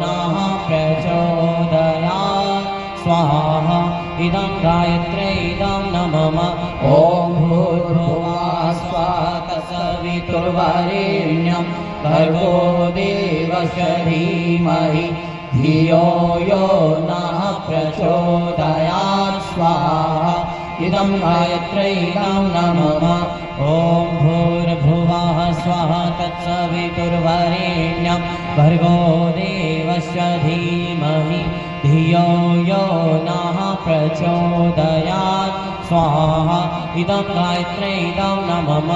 नः प्रचोदयात् स्वाहा इदं गायत्र्यै इदं नमः। ॐ भूर्भुवः स्वः तत्सवितुर्वरेण्यं भर्गो देवस्य धीमहि धियो यो नः प्रचोदयात् स्वाहा इदं गायत्र्यै इदं नमः। ॐ भूर्भुवः स्वः तत्सवितुर्वरेण्यं भर्गो देवस्य धीमहि धियो यो नः प्रचोदयात् स्वाहा इदं गायत्र्यै इदं नमः।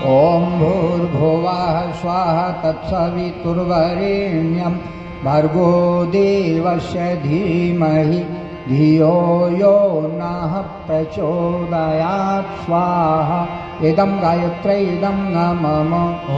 ॐ भूर्भुवः स्वः तत्सवितुर्वरेण्यं भर्गो देवस्य धीमहि धियो यो नः प्रचोदयात् स्वाहा इदं गायत्र्यै इदं नमः।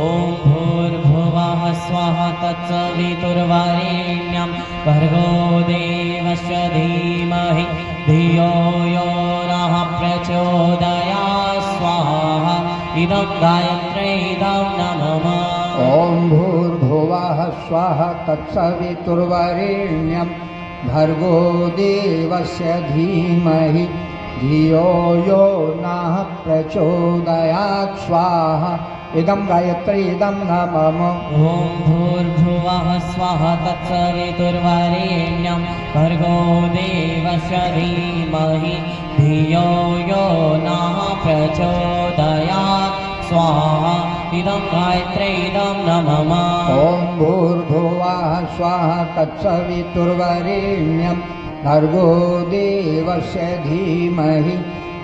ॐ भूर्भुवः स्वः तत्सवितुर्वरेण्यं भर्गो देवस्य धीमहि धियो यो नः प्रचोदयात् स्वाहा इदं गायत्र्यै इदं नमः। ॐ भूर्भुवः स्वः तत्सवितुर्वरेण्यं भर्गो देवस्य धीमहि धियो यो नः प्रचोदयात् स्वाहा इदं गायत्र्यै इदं नमः। ॐ भूर्भुवः स्वः तत्सवितुर्वरेण्यं भर्गो देवस्य धीमहि धियो यो नः प्रचोदयात् स्वाहा इदं गायत्र्यै इदं नमः। ॐ भूर्भुवः स्वः तत्सवितुर्वरेण्यं भर्गो देवस्य धीमहि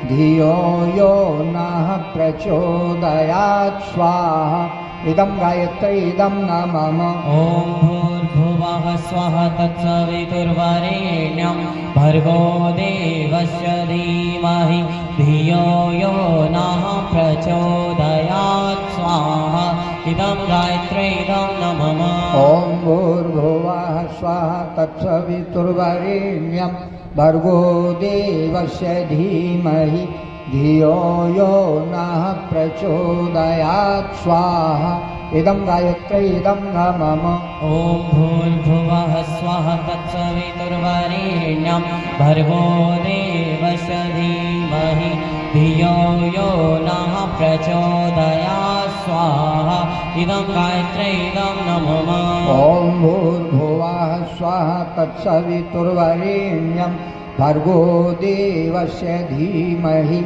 धियो यो नः प्रचोदयात् स्वाहा इदं गायत्र्यै इदं नमः। ॐ भूर्भुवः स्वः तत्सवितुर्वरेण्यं भर्गो देवस्य धीमहि धियो यो नः प्रचोदयात् स्वाहा इदं गायत्र्यै इदं नमः। ॐ भूर्भुवः स्वः तत्सवितुर्वरेण्यं भर्गो देवस्य धीमहि धियो यो नः प्रचोदयात् स्वाहा इदं गायत्र्यै इदं नमः। ॐ भूर्भुवः स्वः तत्सवितुर्वरेण्यं भर्गो देवस्य धीमहि धियो यो नः प्रचोदयात् स्वाहा इदं गायत्र्यै इदं नमः। ॐ भूर्भुवः स्वः तत्सवितुर्वरेण्यं भर्गो देवस्य धीमहि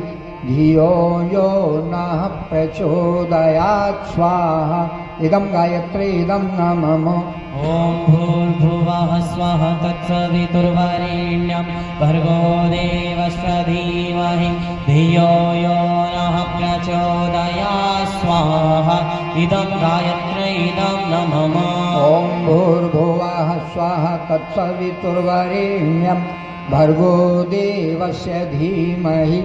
धियो यो नः प्रचोदयात् स्वाहा इदं गायत्र्यै इदं नमः। ॐ भूर्भुवः स्वः तत्सवितुर्वरेण्यं भर्गो देवस्य धीमहि धियो यो नः प्रचोदयात् स्वाहा इदं गायत्र्यै इदं नमः। ॐ भूर्भुवः स्वः तत्सवितुर्वरेण्यं भर्गो देवस्य धीमहि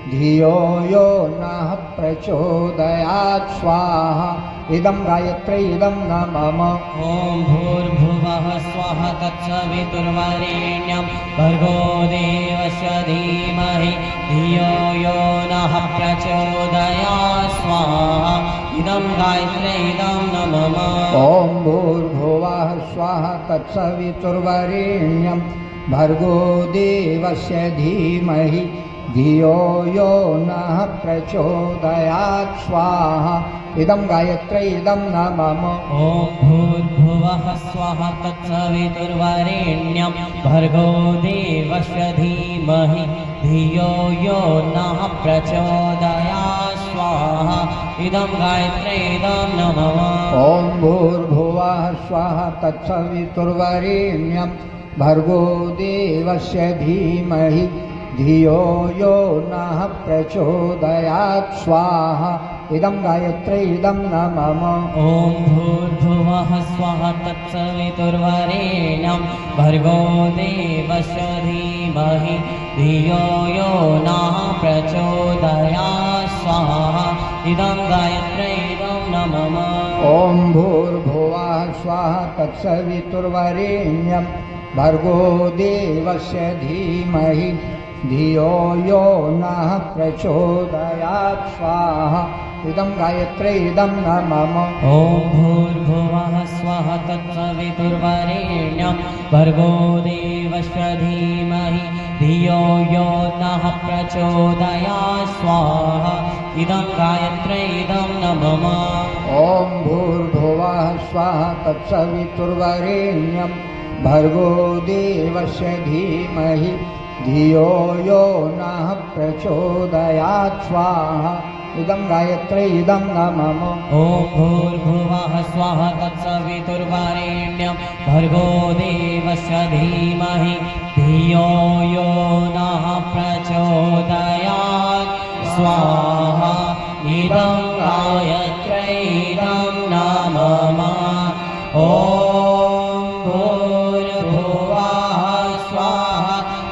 धियो यो नः प्रचोदयात् स्वाहा इदं गायत्र्यै इदं नमः। ॐ भूर्भुवः स्वः तत्सवितुर्वरेण्यं भर्गो देवस्य धीमहि धियो यो नः प्रचोदयात् स्वाहा इदं गायत्र्यै इदं नमः। ॐ भूर्भुवः स्वः तत्सवितुर्वरेण्यं भर्गो देवस्य धीमहि धियो यो नः प्रचोदयात् स्वाहा इदं गायत्र्यै इदं नमः। ॐ भूर्भुवः स्वः तत्सवितुर्वरेण्यं भर्गो देवस्य धीमहि धियो यो नः प्रचोदयात् स्वाहा स्वाहा इदं गायत्र्यै इदं नमः ॐ भूर्भुवः स्वः तत्सवितुर्वरेण्यं भर्गो देवस्य धीमहि धियो यो नः प्रचोदयात् स्वाहा इदं गायत्र्यै इदं नमः ॐ भूर्भुवः स्वः तत्सवितुर्वरेण्यं भर्गो देवस्य धीमहि धियो यो नः प्रचोदयात् स्वाहा इदं गायत्र्यै इदं नमः ॐ भूर्भुवः स्वः तत्सवितुर्वरेण्यं भर्गो देवस्य धीमहि धियो यो नः प्रचोदयात् स्वाहा इदं गायत्र्यै इदं नमः ॐ भूर्भुवः स्वः तत्सवितुर्वरेण्यं भर्गो देवस्य धीमहि धियो यो नः प्रचोदयात् स्वाहा इदं गायत्र्यै इदं नमः ॐ भूर्भुवः स्वः तत्सवितुर्वरेण्यं भर्गो देवस्य धीमहि धियो यो नः प्रचोदयात् स्वाहा इदं गायत्र्यै इदं नमः ॐ भूर्भुवः स्वः तत्सवितुर्वरेण्यं भर्गो देवस्य धीमहि धियो यो नः प्रचोदयात् स्वाहा इदं गायत्र्यै इदं नमः ॐ भूर्भुवः स्वः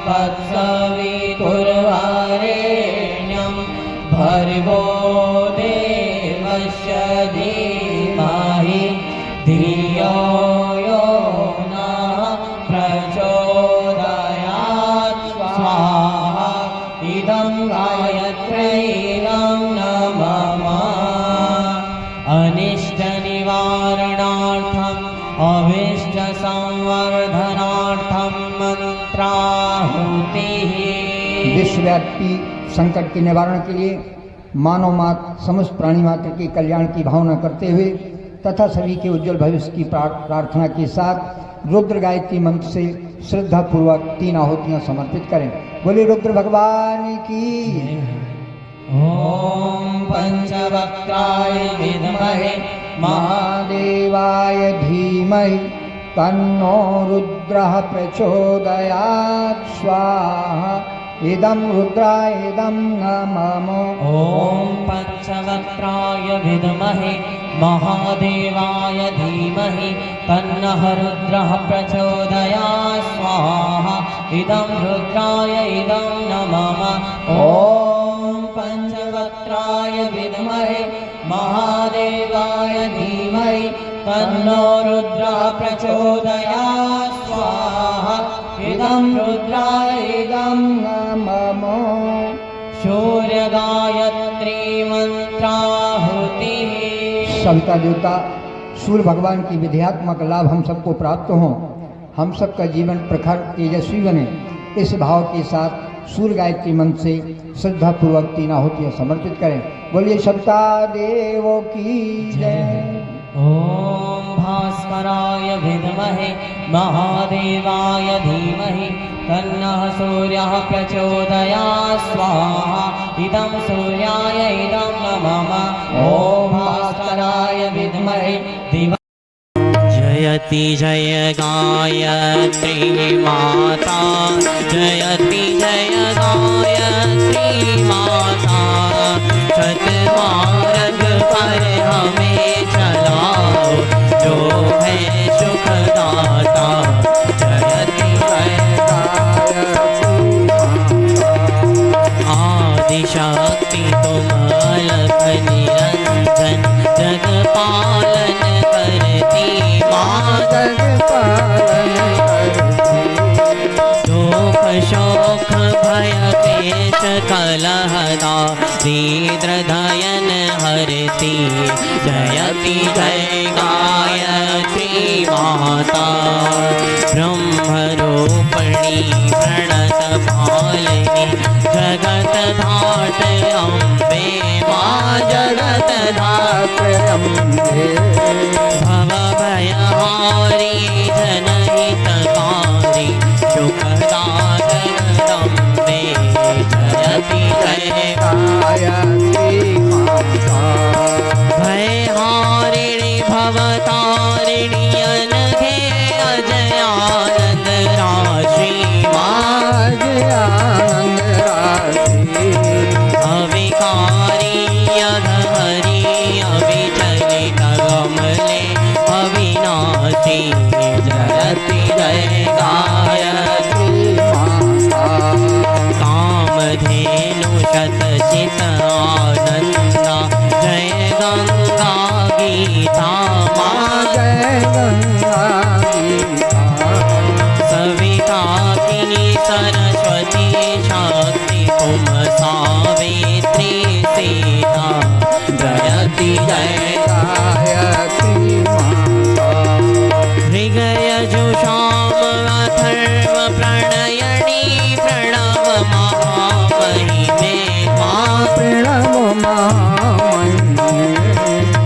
तत्सवितुर्वरेण्यं भर्गो देवस्य धीमहि धियो यो नः प्रचोदयात् स्वाहा इदं गायत्र्यै इदं नमः अनिष्टनिवारणार्थम् अभीष्टसंवर्धनार्थं मंत्राहुतिः विश्वव्यापी संकट के निवारण के लिए मानव मात्र समस्त प्राणी मात्र के कल्याण की भावना करते हुए तथा सभी के उज्जवल भविष्य की प्रार्थना के साथ रुद्र गायत्री मंत्र से श्रद्धा पूर्वक 3 आहुतियां समर्पित करें। बोले रुद्र भगवान की। ॐ पंचवक्त्राय विद्महे महादेवाय धीमहि तन्नो रुद्रः प्रचोदयात् स्वाहा इदं रुद्राय इदं नमः ॐ पंचवक्त्राय विद्महे महादेवाय धीमहि तन्नः रुद्रः प्रचोदयात् स्वाहा इदं रुद्राय इदं नमः ॐ पंचवक्त्राय विद्महे महादेवाय धीमहि तन्नो रुद्रः प्रचोदयात् स्वाहा इदं रुद्राय इदं नमः सूर्यगायत्री मंत्राहुतिः सविता देवता सूर्य भगवान की विद्यात्मक लाभ हम सबको प्राप्त हों, हम सबका जीवन प्रखर तेजस्वी बने, इस भाव के साथ सूर्य गायत्री मंत्र से श्रद्धा पूर्वक 3 आहुतियां समर्पित करें। बोलिए सविता देव की जय। ॐ भास्कराय विद्महे महादेवाय धीमहि तन्नः सूर्यः प्रचोदयात् स्वाहा इदं सूर्याय इदं नमः ॐ भास्कराय विद्महे जयति जय गायत्री माता जयति जय गायत्री माता सतमार्ग पर हमें चलाओ जो है सुखदाता जयति जय आदिशक्ति तुम अलख निरंजन जग पालन करती माँ जग पालन दुख शोक भय क्लेश कलहदा दीद्र धयन हरती जयति जय गायत्री माता ब्रह्मरूपिणी प्रणत पालिनी जगत धाट अम्बे माँ जगत धाट अम्बे भव भयहारी जनहितकारी सुखदा जगदम्बे जयति जय गायत्री माता भयहारिणी भवतारिणी अनघे अजयानंद राशि आनंद राशि अविकारी अघहरी अविचलित कमले अविनाशी जयति जय गायत्री कामधेनु शतचित आनंदा जय गंगा गीता जय गंगा गीता सविता किनी सरस्वती शक्ति तुम सावित्री सीता जयति जय गायत्री माता ऋगयजुषाम अथर्व प्रणयणी प्रणव महामहिमे प्रणव महामहिमे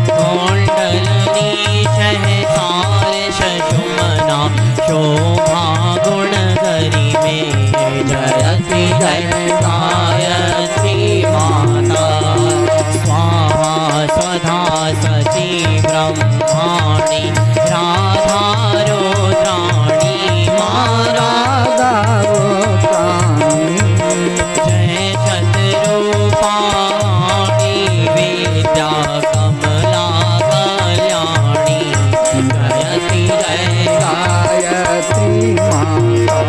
कौंडलनी सहसार शशुमना शोभा गुण गरिमे जयति जय गायत्री माता स्वाहा स्वधा सची ब्रह्माणि राधा रुद्राणि मारा जय शतरूपाणि विद्या कमला कल्याणी जयति जय गायत्री माता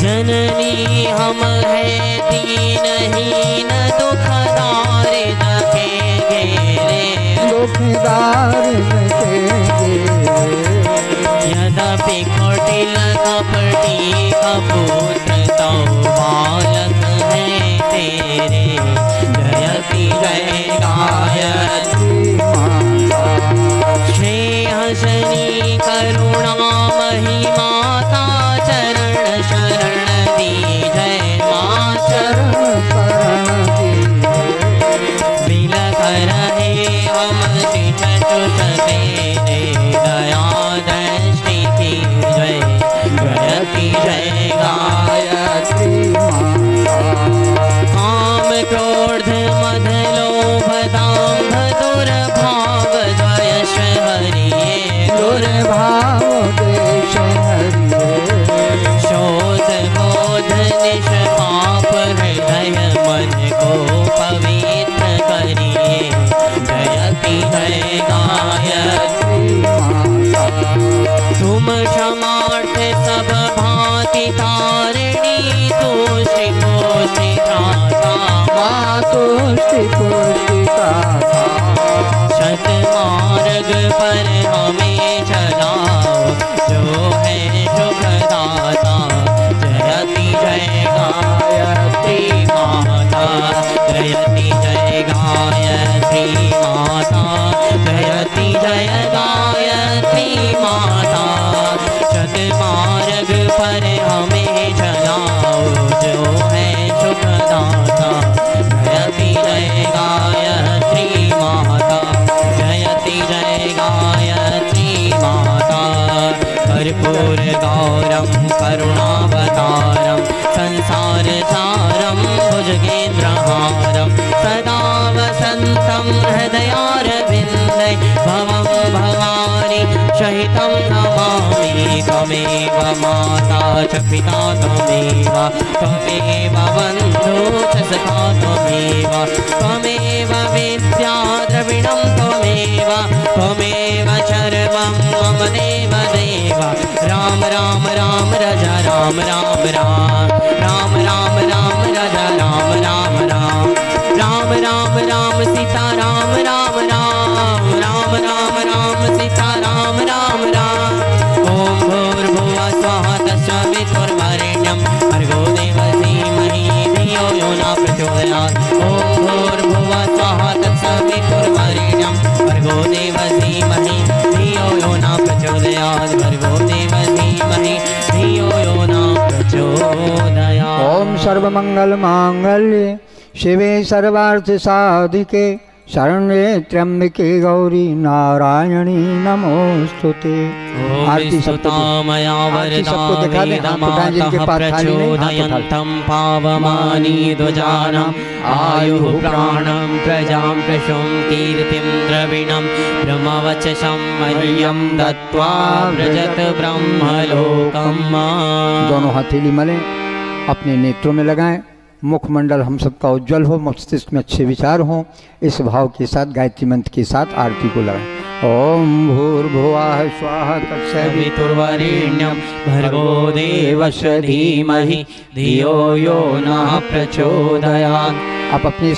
जननी हम है दीनहीन दुखदार दखे घेरे दुखदार के यद्यपि कुटिल कपटी कपूत्र तौ बालक है तेरे जयति जय गायत्री श्री हसनी करुणा महिमाता चरण शरण दी जय माँ शरण बिलख रहे हम शिष चुष तेरे दया दृष्टि की जय जयति जय गायत्री माता काम क्रोध मद लोभ दाम्भ दुर्भाव द्वयश हरिये दुर्भाव देश हरिये शोध बोध निष्पाप हृदय मन को पवित्र करिए जयति जय गायत्री माता तुम क्षमार्थ सब भांति तारिणी तू श्री कोटि त्राता तुष्टि पुष्टिता शत मार्ग पर हमें चलाओ जो है सुखदाता जयति जय गायत्री माता जयति जय गायत्री माता जयति जय गायत्री माता शत मार्ग पर हमें चलाओ जो है सुखदाता जयति जय गायत्री माता जयति जय गायत्री माता कर्पूर गौरम करुणावतारम संसार सारम भुजगेन्द्रहारम सदा वसन्तं हृदयारविन्दे भवं भवानी सहितं नमामि त्वमेव माता च पिता त्वमेव बन्धु च सखा त्वमेव विद्या द्रविणं त्वमेव सर्वं मम देव देव राम राम राम रज राम राम राम राम राम राम रज राम राम राम राम राम राम सीता राम राम राम राम राम राम सीता राम राम राम ओम भूर्भुवः स्वः तत्सवितुर्वरेण्यं भर्गो देवस्य धीमहि धियो यो न प्रचोदयात् ओम भूर्भुवः स्वः तत्सवितुर्वरेण्यं भर्गो देवस्य धीमहि धियो यो न प्रचोदयात् भर्गो देवस्य धीमहि धियो यो न प्रचोदयात् ओम सर्वमंगल मांगल्ये शिवे सर्वार्थ साधिके शरण्ये त्र्यंबके गौरी नारायणी नमोस्तुते। आरती सबको दिखा दें। हाँ, उठाएं जिनके पास थाली नहीं, हाथ उठा लें। प्रचोदयन्तं पावमानी ध्वजानम् आयुः प्राणं प्रजां प्रशुं कीर्तिं द्रविणं ब्रह्मवचसं मह्यं दत्त्वा व्रजत ब्रह्मलोकम्। दोनों हथेली मलें, अपने नेत्रों में लगाएं, मुखमंडल हम सबका उज्जवल हो, मस्तिष्क में अच्छे विचार हों। इस भाव के साथ गायत्री मंत्र के साथ आरती को लगाएं। ओम भूर्भुवः स्वाहा सवितुर्वरेण्यं भर्गो देवस्य धीमहि धियो यो नः प्रचोदयात्। आप अपनी